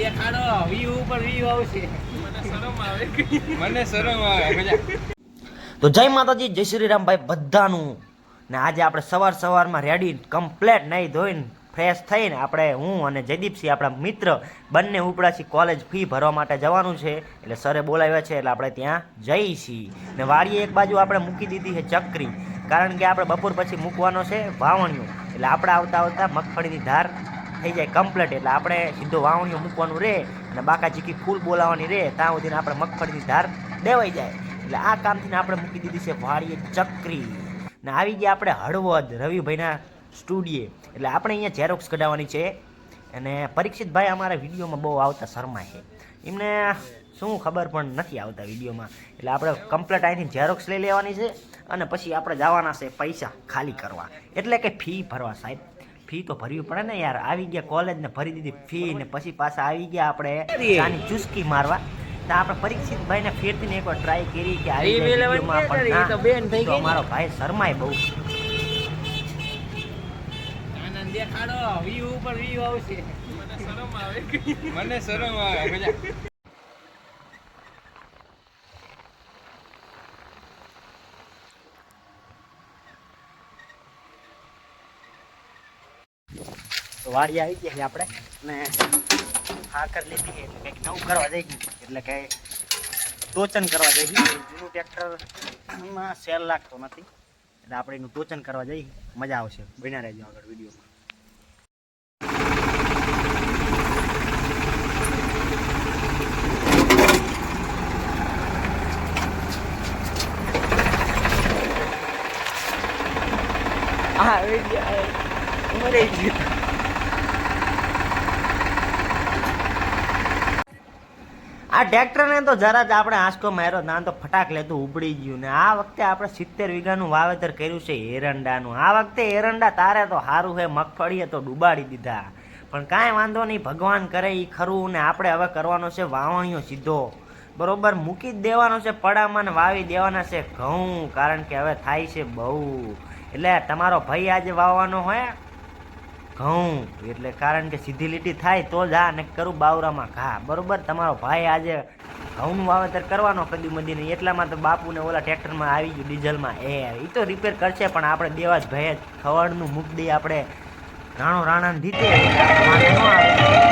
દેખાડો વ્યૂ ઉપર વ્યૂ આવશે. મને શરમ આવે. તો જય માતાજી, જય શ્રી રામ ભાઈ બધાનું. ને આજે આપણે સવારમાં રેડી કમ્પ્લેટ નહીં ધોઈને ફ્રેશ થઈને આપણે હું અને જયદીપસિંહ આપણા મિત્ર બંને ઉપડા છીએ કોલેજ ફી ભરવા માટે જવાનું છે. એટલે સરે બોલાવ્યા છે એટલે આપણે ત્યાં જઈએ છીએ. ને વાડીએ એક બાજુ આપણે મૂકી દીધી છે ચકરી, કારણ કે આપણે બપોર પછી મૂકવાનો છે વાવણીઓ. એટલે આપણે આવતા મગફળીની ધાર થઈ જાય કમ્પ્લેટ, એટલે આપણે સીધો વાવણીઓ મૂકવાનું રહે અને બાકા ચીકી ફૂલ બોલાવવાની રહે ત્યાં સુધીને આપણે મગફળીની ધાર દેવાઈ જાય. એટલે આ કામથી આપણે મૂકી દીધી છે વાડીએ ચકરી. ને આવી ગયા આપણે હળવદ રવિભાઈના સ્ટુડિયે. એટલે આપણે અહીંયા ઝેરોક્સ કઢાવવાની છે. અને પરીક્ષિતભાઈ અમારા વિડીયોમાં બહુ આવતા શર્મા છે, એમને શું ખબર પણ નથી આવતા વિડીયોમાં. એટલે આપણે કમ્પ્લેટ અહીંથી ઝેરોક્સ લઈ લેવાની છે અને પછી આપણે જવાના છે પૈસા ખાલી કરવા, એટલે કે ફી ભરવા. સાહેબ ફી તો ભરવી પડે ને યાર. આવી ગયા કોલેજ ને ભરી દીધી ફી, ને પછી પાછા આવી ગયા આપણે આની ચુસ્કી મારવા. તો આપણે પરીક્ષિતભાઈ ને ફેરથી એકવાર ટ્રાય કરી કે આવી વિડીયોમાં પણ ના, તો અમારો ભાઈ શર્માય બહુ. દેખાડો વ્યૂ ઉપર વ્યૂ આવશે. મને શરમ આવે. તો વાડી આવી ગયા છે આપણે, ને હાકર લીધી છે એટલે કંઈક નવું કરવા જઈ ગયું, એટલે કે ટોચન કરવા જઈ ગયું. જૂનું ટ્રેક્ટરમાં સેલ લાગતો નથી એટલે આપણે એનું ટોચન કરવા જઈ. મજા આવશે, બન્યા રહેજો આગળ વિડીયોમાં. આ ટ્રેક્ટરને તો જરા જ આપણે આંસકો માર્યો ના તો ફટાક લેતું ઉપડી ગયું. ને આ વખતે આપણે 70 વીઘાનું વાવેતર કર્યું છે એરંડાનું. આ વખતે એરંડા તારે તો સારું છે, મગફળીએ તો ડૂબાડી દીધા. પણ કાંઈ વાંધો નહીં, ભગવાન કરે એ ખરું. ને આપણે હવે કરવાનો છે વાવણીઓ સીધો બરોબર મૂકી જ દેવાનો છે પડામાં, ને વાવી દેવાના છે ઘઉં, કારણ કે હવે થાય છે બહુ. એટલે તમારો ભાઈ આજે વાવવાનો હોય ઘઉં, એટલે કારણ કે સીધી લીટી થાય તો જ આ ને કરું બાવરામાં ઘા બરોબર. તમારો ભાઈ આજે ઘઉંનું વાવેતર કરવાનો કદી મદીને, એટલામાં તો બાપુને ઓલા ટ્રેક્ટરમાં આવી ગયું ડીઝલમાં. એ તો રિપેર કરશે, પણ આપણે દેવા જ ભાઈ ખવડનું મૂક દઈએ આપણે રાણાને દીધે ન આવે.